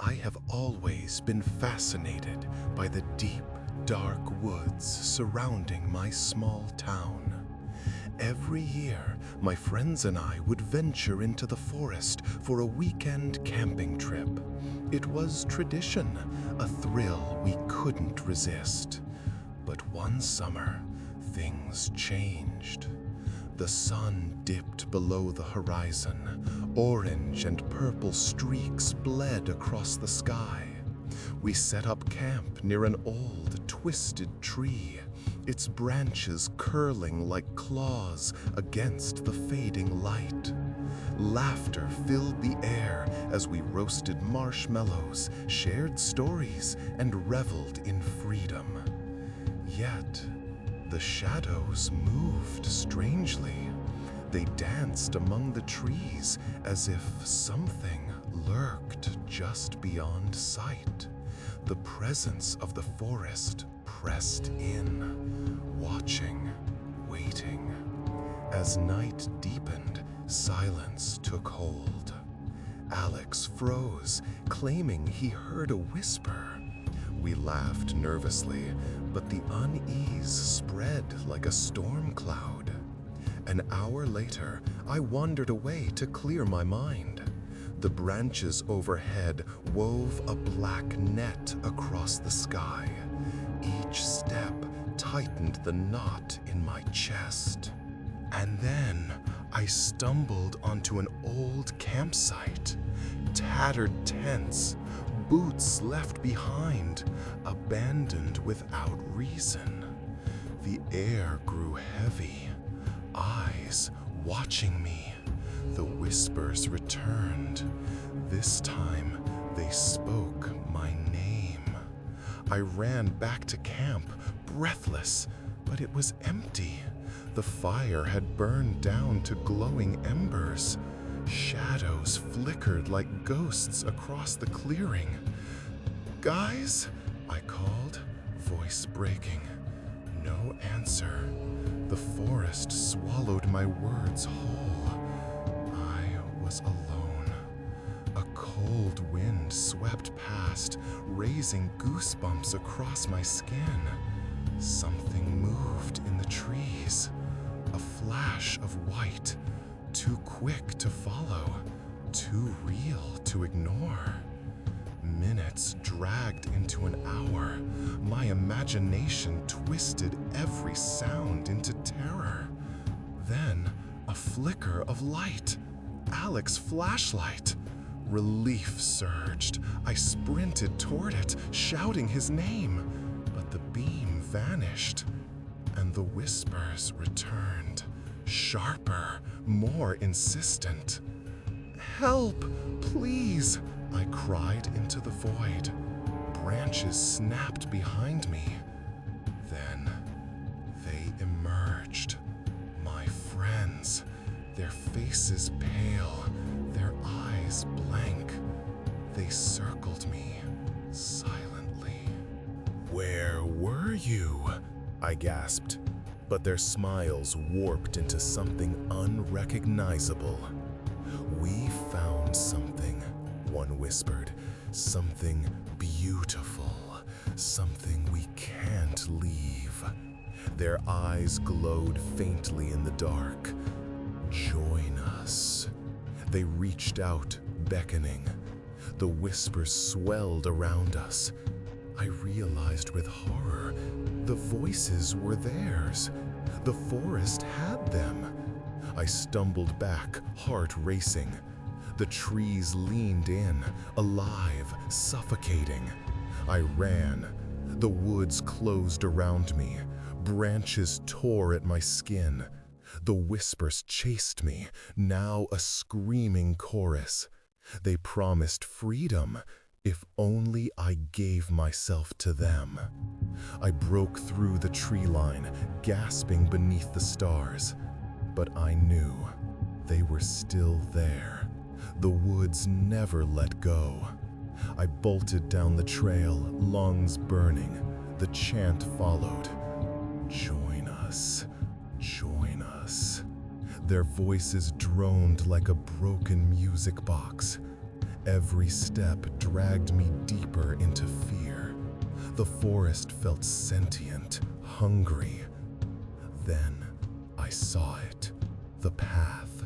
I have always been fascinated by the deep, dark woods surrounding my small town. Every year, my friends and I would venture into the forest for a weekend camping trip. It was tradition, a thrill we couldn't resist. But one summer, things changed. The sun dipped below the horizon. Orange and purple streaks bled across the sky. We set up camp near an old, twisted tree, its branches curling like claws against the fading light. Laughter filled the air as we roasted marshmallows, shared stories, and reveled in freedom. Yet, the shadows moved strangely. They danced among the trees as if something lurked just beyond sight. The presence of the forest pressed in, watching, waiting. As night deepened, silence took hold. Alex froze, claiming he heard a whisper. We laughed nervously, but the unease spread like a storm cloud. An hour later, I wandered away to clear my mind. The branches overhead wove a black net across the sky. Each step tightened the knot in my chest. And then I stumbled onto an old campsite. Tattered tents, boots left behind, abandoned without reason. The air grew heavy, eyes watching me. The whispers returned. This time, they spoke my name. I ran back to camp, breathless, but it was empty. The fire had burned down to glowing embers. Shadows flickered like ghosts across the clearing. "Guys?" I called, voice breaking. No answer. The forest swallowed my words whole. I was alone. A cold wind swept past, raising goosebumps across my skin. Something moved in the trees. A flash of white, too quick to follow, too real to ignore. Minutes dragged into an hour. My imagination twisted every sound into terror. Then, a flicker of light. Alex's flashlight. Relief surged. I sprinted toward it, shouting his name. But the beam vanished, and the whispers returned, sharper, more insistent. "Help, please!" I cried into the void. Branches snapped behind me. Then they emerged. My friends, their faces pale, their eyes blank. They circled me silently. "Where were you?" I gasped, but their smiles warped into something unrecognizable. "We found something," one whispered. "Something beautiful. Something we can't leave." Their eyes glowed faintly in the dark. "Join us." They reached out, beckoning. The whispers swelled around us. I realized with horror, the voices were theirs. The forest had them. I stumbled back, heart racing. The trees leaned in, alive, suffocating. I ran. The woods closed around me. Branches tore at my skin. The whispers chased me, now a screaming chorus. They promised freedom, if only I gave myself to them. I broke through the tree line, gasping beneath the stars. But I knew they were still there. The woods never let go. I bolted down the trail, lungs burning. The chant followed. "Join us, join us." Their voices droned like a broken music box. Every step dragged me deeper into fear. The forest felt sentient, hungry. Then I saw it, the path,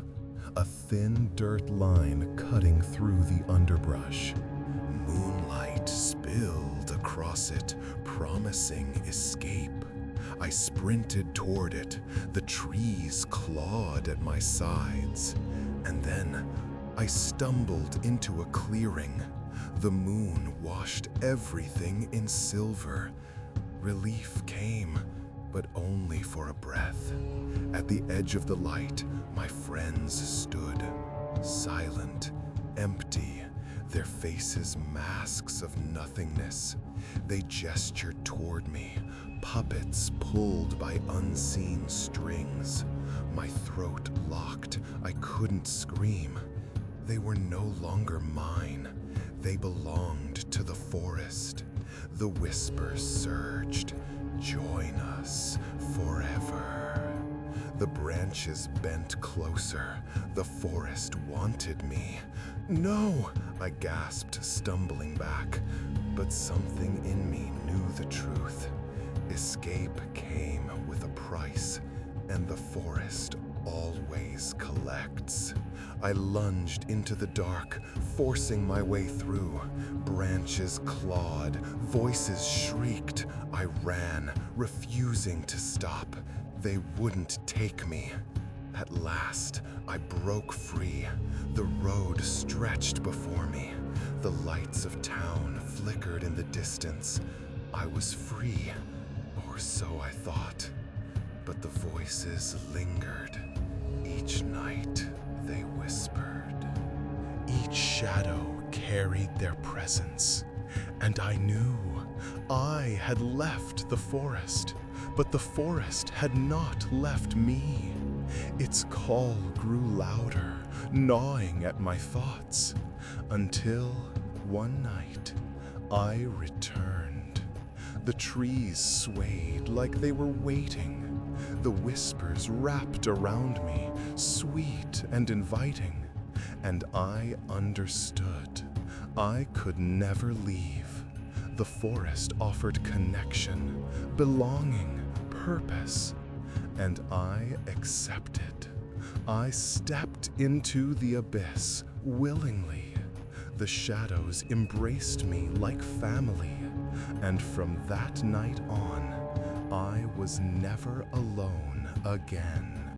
a thin dirt line cutting through the underbrush. Moonlight spilled across it, promising escape. I sprinted toward it, the trees clawed at my sides, and then I stumbled into a clearing. The moon washed everything in silver. Relief came, but only for a breath. At the edge of the light, my friends stood, silent, empty, their faces masks of nothingness. They gestured toward me, puppets pulled by unseen strings. My throat locked, I couldn't scream. They were no longer mine. They belonged to the forest. The whispers surged, "Join us forever." The branches bent closer. The forest wanted me. "No!" I gasped, stumbling back. But something in me knew the truth. Escape came with a price, and the forest always collects. I lunged into the dark, forcing my way through. Branches clawed, voices shrieked. I ran, refusing to stop. They wouldn't take me. At last, I broke free. The road stretched before me. The lights of town flickered in the distance. I was free, or so I thought. But the voices lingered. Each night, they whispered. Each shadow carried their presence, and I knew I had left the forest, but the forest had not left me. Its call grew louder, gnawing at my thoughts, until one night I returned. The trees swayed like they were waiting. The whispers wrapped around me, sweet and inviting, and I understood. I could never leave. The forest offered connection, belonging, purpose, and I accepted. I stepped into the abyss willingly. The shadows embraced me like family, and from that night on, I was never alone again.